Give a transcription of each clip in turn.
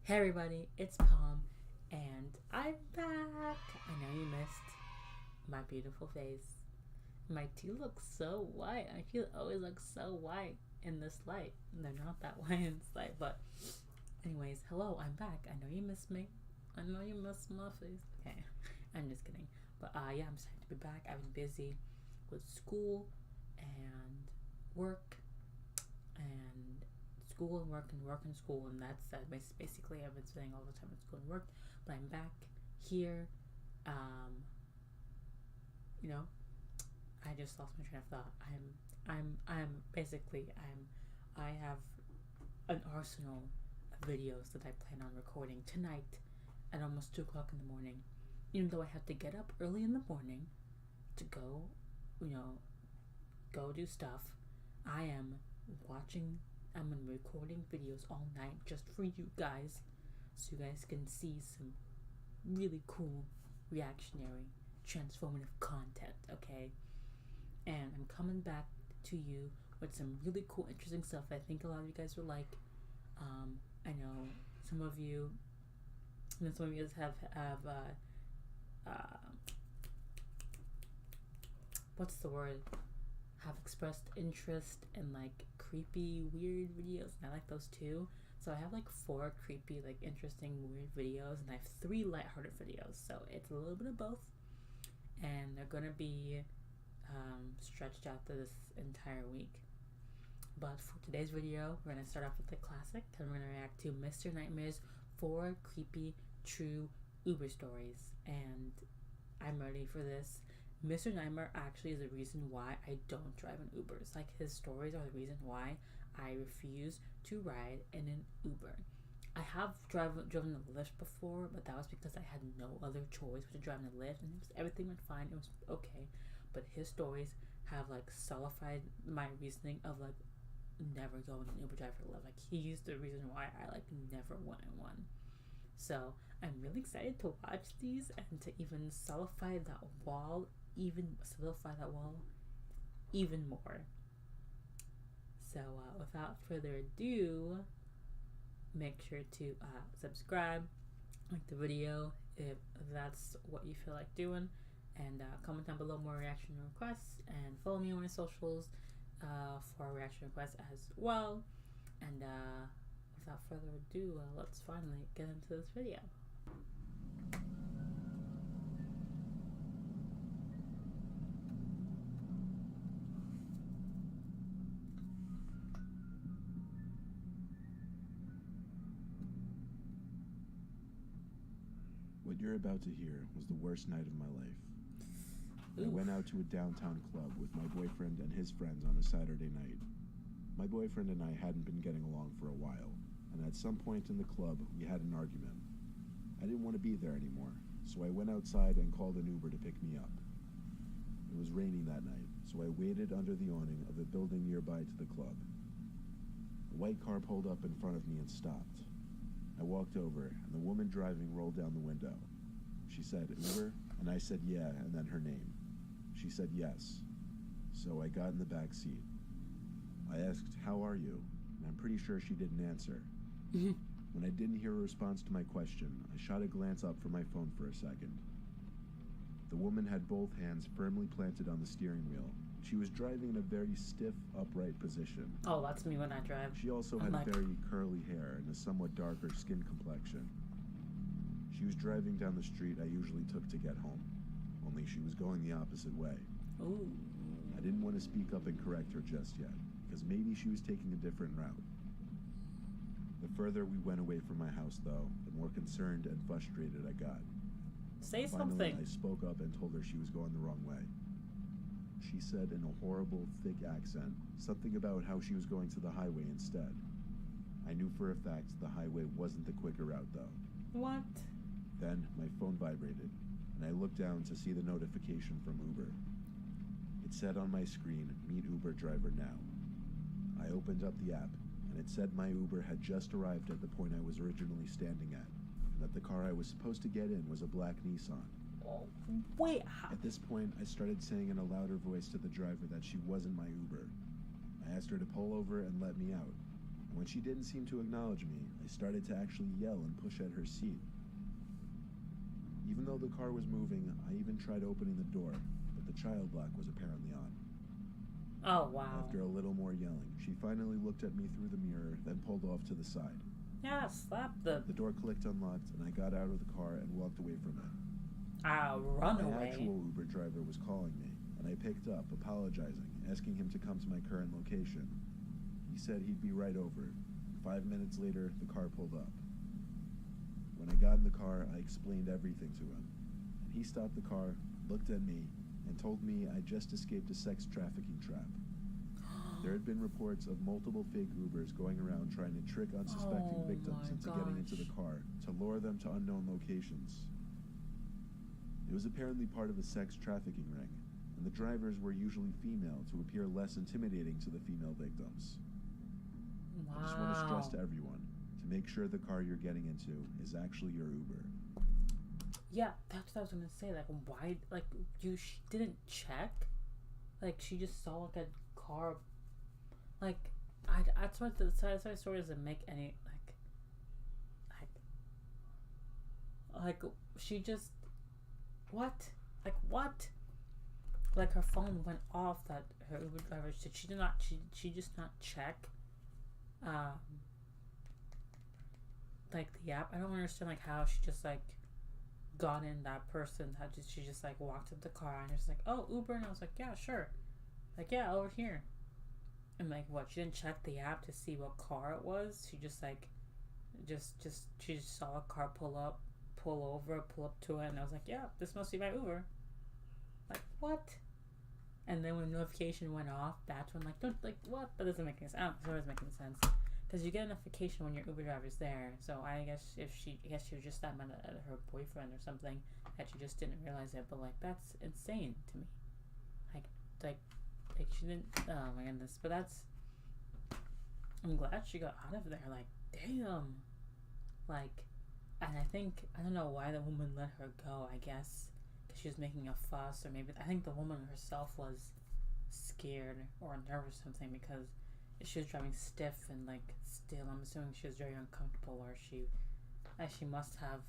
Hey everybody, it's Palm, and I'm back. I know you missed my beautiful face. My teeth look so white. My teeth always look so white in this light. They're not that white in this light, but anyways, hello, I'm back. I know you missed me. I know you missed my face. Okay, I'm just kidding. But yeah, I'm excited to be back. I've been busy with school and work and school and work and work and school, and that's basically I've been spending all the time in school and work. But I'm back here. Um, you know, I just lost my train of thought. I'm basically I have an arsenal of videos that I plan on recording tonight at almost 2 o'clock in the morning. Even though I have to get up early in the morning to go, you know, go do stuff, I am watching. I'm recording videos all night just for you guys, so you guys can see some really cool, reactionary, transformative content. Okay, and I'm coming back to you with some really cool, interesting stuff. I think a lot of you guys will like. I know some of you, and some of you guys have uh, what's the word? Have expressed interest in like creepy, weird videos, and I like those too. So I have like 4 creepy, like interesting, weird videos, and I have 3 lighthearted videos. So it's a little bit of both, and they're gonna be stretched out to this entire week. But for today's video, we're gonna start off with the classic, and we're gonna react to Mr. Nightmare's 4 creepy, true Uber stories, and I'm ready for this. Mr. Nightmare actually is the reason why I don't drive in Ubers. Like, his stories are the reason why I refuse to ride in an Uber. I have driven a Lyft before, but that was because I had no other choice but to drive in a Lyft, and everything went fine. It was okay. But his stories have like solidified my reasoning of like never going an Uber driver Lyft. Like, he's the reason why I like never went in one. So I'm really excited to watch these and to even solidify that wall even more. So without further ado, make sure to subscribe, like the video if that's what you feel like doing, and comment down below more reaction requests, and follow me on my socials for reaction requests as well. And without further ado, let's finally get into this video. What you're about to hear was the worst night of my life. Oof. I went out to a downtown club with my boyfriend and his friends on a Saturday night. My boyfriend and I hadn't been getting along for a while, and at some point in the club, we had an argument. I didn't want to be there anymore, so I went outside and called an Uber to pick me up. It was raining that night, so I waited under the awning of a building nearby to the club. A white car pulled up in front of me and stopped. I walked over, and the woman driving rolled down the window. She said, "Uber?" And I said, "Yeah," and then her name. She said yes. So I got in the back seat. I asked, "How are you?" And I'm pretty sure she didn't answer. When I didn't hear a response to my question, I shot a glance up from my phone for a second. The woman had both hands firmly planted on the steering wheel. She was driving in a very stiff, upright position. Oh, that's me when I drive. She also had very curly hair and a somewhat darker skin complexion. She was driving down the street I usually took to get home, only she was going the opposite way. Ooh. I didn't want to speak up and correct her just yet, because maybe she was taking a different route. The further we went away from my house, though, the more concerned and frustrated I got. Say Finally, something. I spoke up and told her she was going the wrong way. She said in a horrible, thick accent something about how she was going to the highway instead. I knew for a fact the highway wasn't the quicker route, though. What? Then my phone vibrated, and I looked down to see the notification from Uber. It said on my screen, "Meet Uber driver now." I opened up the app, and it said my Uber had just arrived at the point I was originally standing at, and that the car I was supposed to get in was a black Nissan. Wait. At this point, I started saying in a louder voice to the driver that she wasn't my Uber. I asked her to pull over and let me out. When she didn't seem to acknowledge me, I started to actually yell and push at her seat. Even though the car was moving, I even tried opening the door, but the child lock was apparently on. Oh, wow. After a little more yelling, she finally looked at me through the mirror, then pulled off to the side. Yeah, slap the... The door clicked unlocked, and I got out of the car and walked away from it. Run My away. actual Uber driver was calling me, and I picked up, apologizing, asking him to come to my current location. He said he'd be right over. 5 minutes later, the car pulled up. When I got in the car, I explained everything to him. And he stopped the car, looked at me, and told me I just escaped a sex trafficking trap. There had been reports of multiple fake Ubers going around trying to trick unsuspecting victims into getting into the car to lure them to unknown locations. It was apparently part of a sex trafficking ring, and the drivers were usually female to appear less intimidating to the female victims. Wow. I just want to stress to everyone to make sure the car you're getting into is actually your Uber. Yeah, that's what I was gonna say. Like, why? Like, she didn't check. Like, she just saw like a car. Like, that's why the story doesn't make any like she just what? Like what? Like her phone went off. That her Uber driver said she did not. She just not check. Like the app. I don't understand like how she just like got in that person. How she just like walked up the car and just like, oh, Uber, and I was like, yeah, sure. Like, yeah, over here. And like what? She didn't check the app to see what car it was. She just like she just saw a car pull up to it, and I was like, yeah, this must be my Uber. Like what? And then when the notification went off, that's when like don't like what? That doesn't make any sense. It's always making sense because you get a notification when your Uber driver's there. So I guess she was just that mad at her boyfriend or something that she just didn't realize it. But like that's insane to me. Like she didn't. Oh my goodness! But I'm glad she got out of there. Like damn. Like, and I don't know why the woman let her go. I guess because she was making a fuss, or maybe I think the woman herself was scared or nervous or something because she was driving stiff and like still. I'm assuming she was very uncomfortable, or she must have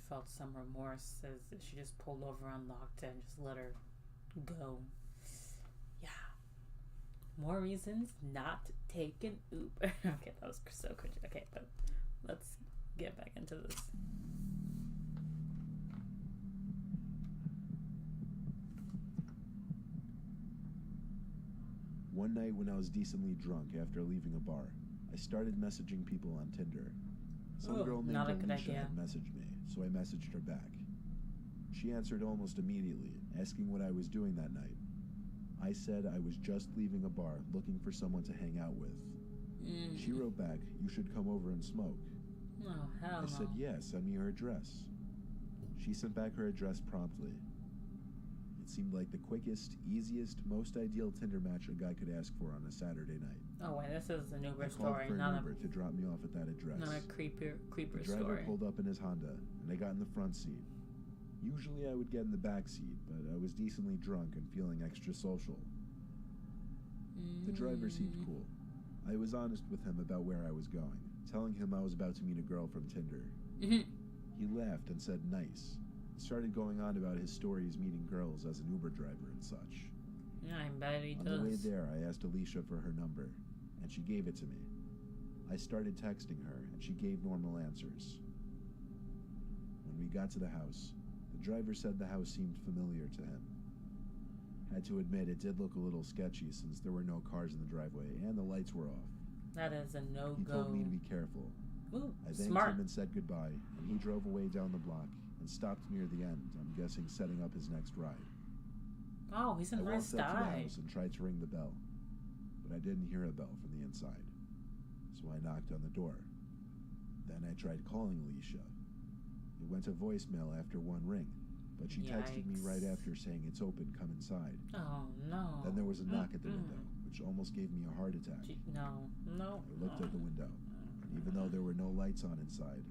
felt some remorse as she just pulled over, unlocked it, and just let her go. Yeah. More reasons not to take an Uber. Okay, that was so cringy. Okay, but let's get back into this. One night when I was decently drunk after leaving a bar, I started messaging people on Tinder. Some girl named Alicia had messaged me, so I messaged her back. She answered almost immediately, asking what I was doing that night. I said I was just leaving a bar looking for someone to hang out with. She wrote back, "You should come over and smoke." Oh, hell I said, "Yeah, send me her address." She sent back her address promptly. It seemed like the quickest, easiest, most ideal Tinder match a guy could ask for on a Saturday night. Oh wait, this is an Uber story, not an Uber to drop me off at that address. Not a creeper the driver story. pulled up in his Honda, and I got in the front seat. Usually I would get in the back seat, but I was decently drunk and feeling extra social. The driver seemed cool. I was honest with him about where I was going, telling him I was about to meet a girl from Tinder. He laughed and said nice. He started going on about his stories meeting girls as an Uber driver and such. Yeah, I bet he does. On the way there, I asked Alicia for her number, and she gave it to me. I started texting her, and she gave normal answers. When we got to the house, the driver said the house seemed familiar to him. Had to admit it did look a little sketchy since there were no cars in the driveway and the lights were off. That is a no-go. He told me to be careful. Ooh, I thanked him and said goodbye, and he drove away down the block and stopped near the end, I'm guessing setting up his next ride. Oh, he's a nice guy. I walked up to the house and tried to ring the bell, but I didn't hear a bell from the inside, so I knocked on the door. Then I tried calling Alicia. It went to voicemail after one ring, but she texted me right after saying it's open, come inside. Oh, no. Then there was a knock at the window, which almost gave me a heart attack. No. I looked at the window, and even though there were no lights on inside,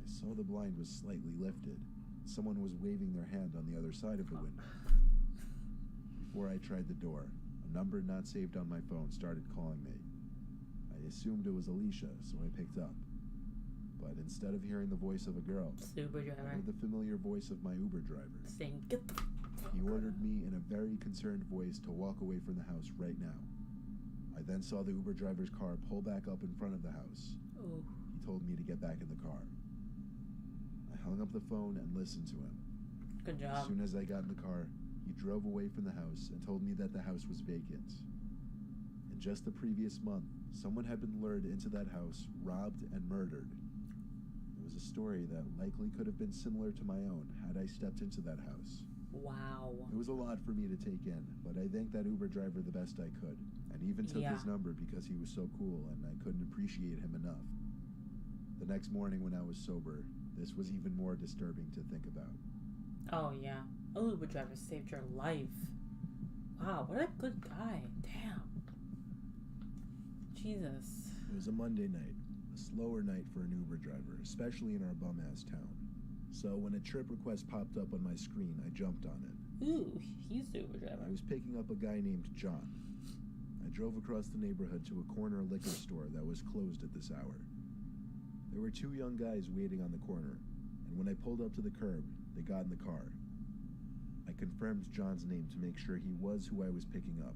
I saw the blind was slightly lifted. Someone was waving their hand on the other side of the window. Before I tried the door, a number not saved on my phone started calling me. I I assumed it was Alicia, so I picked up. But instead of hearing the voice of a girl, Uber driver. I heard the familiar voice of my Uber driver. Saying, get the He ordered me in a very concerned voice to walk away from the house right now. I then saw the Uber driver's car pull back up in front of the house. Ooh. He told me to get back in the car. I hung up the phone and listened to him. Good job. As soon as I got in the car, he drove away from the house and told me that the house was vacant. In just the previous month, someone had been lured into that house, robbed, and murdered. It was a story that likely could have been similar to my own had I stepped into that house. Wow. It was a lot for me to take in, but I thanked that Uber driver the best I could, and even took his number because he was so cool and I couldn't appreciate him enough. The next morning when I was sober, this was even more disturbing to think about. Oh, yeah. A Uber driver saved your life. Wow, what a good guy. Damn. Jesus. It was a Monday night, a slower night for an Uber driver, especially in our bum-ass town. So when a trip request popped up on my screen, I jumped on it. Ooh, he's the Uber driver. I was picking up a guy named John. I drove across the neighborhood to a corner liquor store that was closed at this hour. There were two young guys waiting on the corner, and when I pulled up to the curb, they got in the car. I confirmed John's name to make sure he was who I was picking up.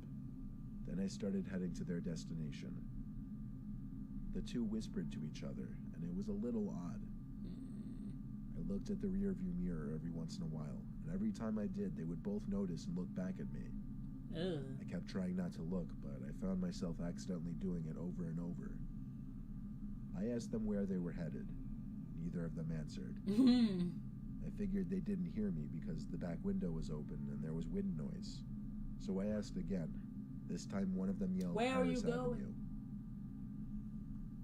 Then I started heading to their destination. The two whispered to each other, and it was a little odd. I looked at the rearview mirror every once in a while, and every time I did, they would both notice and look back at me. Ugh. I kept trying not to look, but I found myself accidentally doing it over and over. I asked them where they were headed. Neither of them answered. I figured they didn't hear me because the back window was open and there was wind noise. So I asked again. This time one of them yelled, "Where are you Paris going?" Avenue.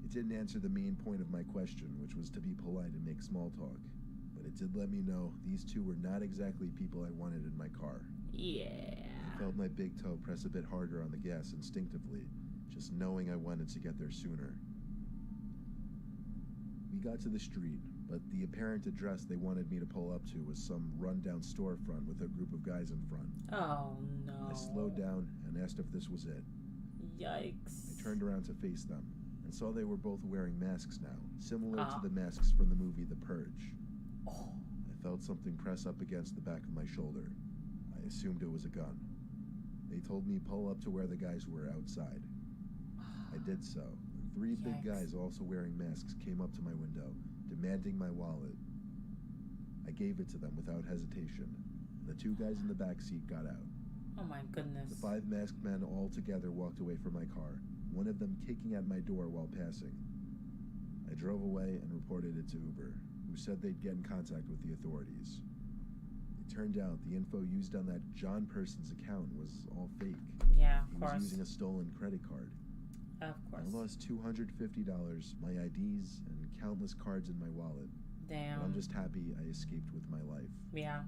It didn't answer the main point of my question, which was to be polite and make small talk. But it did let me know these two were not exactly people I wanted in my car. Yeah. I felt my big toe press a bit harder on the gas instinctively, just knowing I wanted to get there sooner. We got to the street, but the apparent address they wanted me to pull up to was some rundown storefront with a group of guys in front. Oh, no. I slowed down and asked if this was it. Yikes. I turned around to face them and saw they were both wearing masks now, similar to the masks from the movie The Purge. Oh. I felt something press up against the back of my shoulder. I assumed it was a gun. They told me pull up to where the guys were outside. I did so. Three big guys also wearing masks came up to my window, demanding my wallet. I gave it to them without hesitation. The two guys in the back seat got out. Oh my goodness. The five masked men all together walked away from my car, one of them kicking at my door while passing. I drove away and reported it to Uber, who said they'd get in contact with the authorities. It turned out the info used on that John person's account was all fake. Yeah, of He course. was using a stolen credit card. Of course. I lost $250, my IDs, and countless cards in my wallet. Damn. But I'm just happy I escaped with my life. Yeah.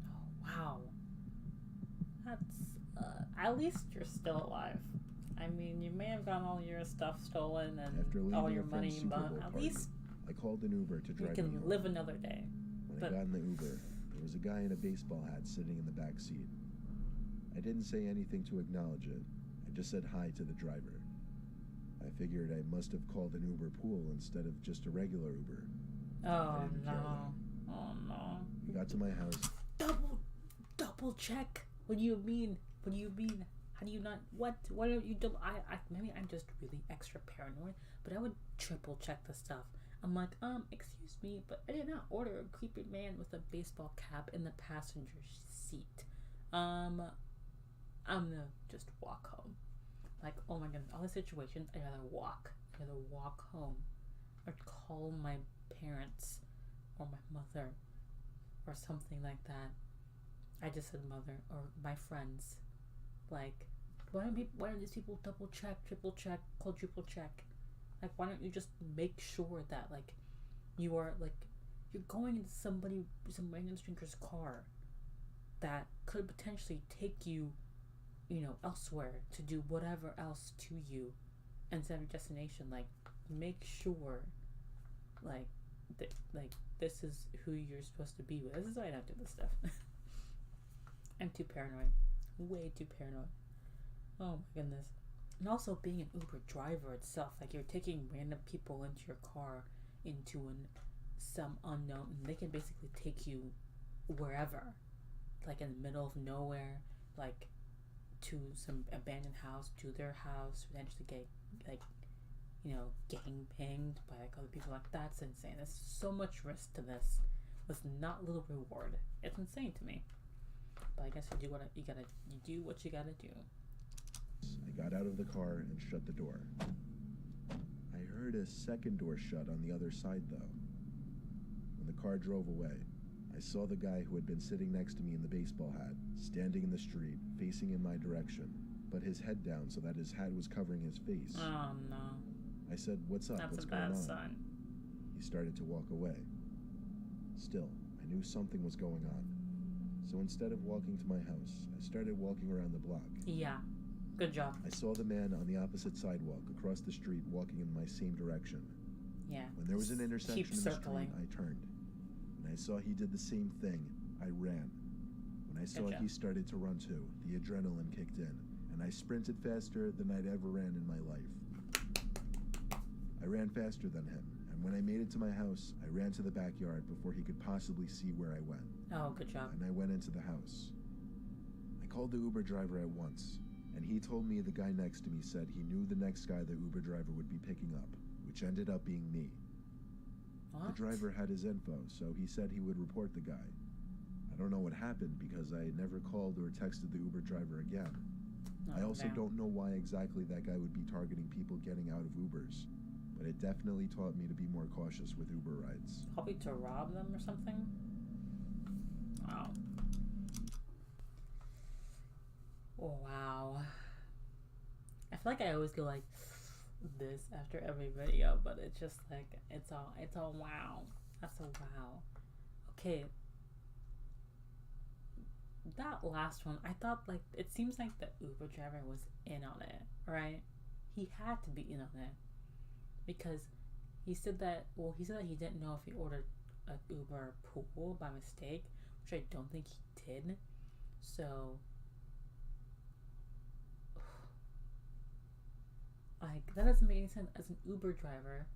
Oh, wow. That's, at least you're still alive. I mean, you may have gotten all your stuff stolen and all your money, but at least I called an Uber to drive you me can home. live another day. When I got in the Uber, there was a guy in a baseball hat sitting in the back seat. I didn't say anything to acknowledge it. I just said hi to the driver. I figured I must have called an Uber pool instead of just a regular Uber. Oh, didn't care no. Oh, no. We got to my house. Double check. What do you mean? What do you mean? How do you not? What are you double? Maybe I'm just really extra paranoid, but I would triple check the stuff. I'm like, excuse me, but I did not order a creepy man with a baseball cap in the passenger seat. I'm gonna just walk home. Like, oh my goodness, all the situations, I'd rather walk home, or call my parents, or my mother, or something like that. I just said mother, or my friends. Like, why don't these people double check, triple check, quadruple check? Like, why don't you just make sure that, like, you're going into some random stranger's car that could potentially take you, elsewhere to do whatever else to you instead of your destination. Like, make sure, this is who you're supposed to be with. This is why I don't do this stuff. I'm too paranoid. Way too paranoid. Oh my goodness. And also being an Uber driver itself, like you're taking random people into your car, into some unknown, and they can basically take you wherever, like in the middle of nowhere, like to some abandoned house, to their house, potentially get like, gang banged by like other people. Like that's insane. There's so much risk to this with not little reward. It's insane to me. But I guess you do what you gotta do. I got out of the car and shut the door. I heard a second door shut on the other side though. When the car drove away, I saw the guy who had been sitting next to me in the baseball hat, standing in the street, facing in my direction, but his head down so that his hat was covering his face. Oh no. I said, "What's up? That's What's a going bad on?" sign. He started to walk away. Still, I knew something was going on. So instead of walking to my house, I started walking around the block. Yeah. Good job. I saw the man on the opposite sidewalk across the street walking in my same direction. Yeah. When there was an intersection Keep in the circling. street, I turned. When I saw he did the same thing, I ran. When I saw he started to run too, the adrenaline kicked in, and I sprinted faster than I'd ever ran in my life. I ran faster than him, and when I made it to my house, I ran to the backyard before he could possibly see where I went. Oh, good job. And I went into the house. I called the Uber driver at once, and he told me the guy next to me said he knew the next guy the Uber driver would be picking up, which ended up being me. What? The driver had his info, so he said he would report the guy. I don't know what happened because I never called or texted the Uber driver again. Oh, I also damn. don't know why exactly that guy would be targeting people getting out of Ubers, but it definitely taught me to be more cautious with Uber rides. Probably to rob them or something? Wow. Oh, wow. I feel like I always go like this after every video, but it's just like it's all wow. That's a wow. Okay. That last one, I thought like it seems like the Uber driver was in on it, right? He had to be in on it because he said that he didn't know if he ordered an Uber pool by mistake, which I don't think he did. So like that doesn't make any sense as an Uber driver.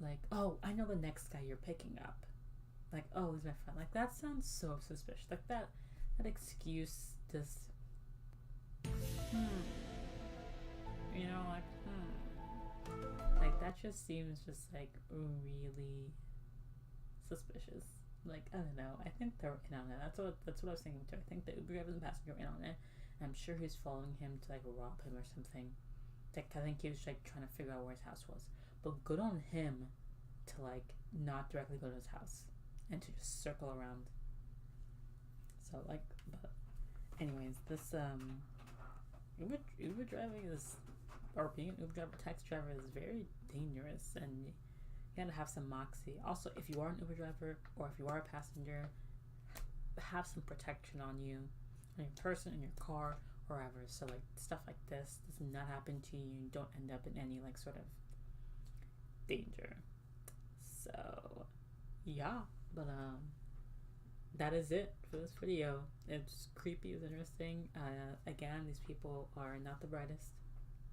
Like, oh, I know the next guy you're picking up. Like, oh, he's my friend. Like that sounds so suspicious. Like that excuse just like that just seems just like really suspicious. Like, I don't know. I think they're in on it. That's what I was thinking too. I think the Uber driver and the passenger are in on it. I'm sure he's following him to like rob him or something. Like I think he was like trying to figure out where his house was. But good on him to like not directly go to his house and to just circle around. So like, but anyways, this Uber driving is, or being an Uber driver, taxi driver is very dangerous, and you gotta have some moxie. Also, if you are an Uber driver or if you are a passenger, have some protection on you, on your person, in your car, wherever. So like stuff like this does not happen to you. You don't end up in any like sort of danger. So yeah, but that is it for this video. It's creepy, it was interesting. Again, these people are not the brightest.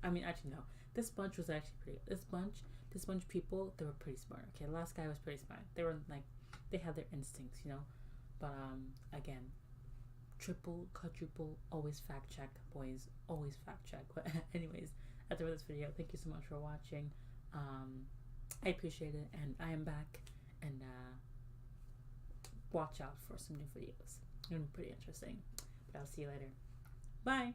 I mean, actually, no. This bunch was actually pretty. This bunch of people, they were pretty smart. Okay, the last guy was pretty smart. They were like, they had their instincts, you know. But again, triple, quadruple, always fact check, boys. Always fact check. But anyways, that's it for this video. Thank you so much for watching. I appreciate it, and I am back. And watch out for some new videos. It's gonna be pretty interesting. But I'll see you later. Bye.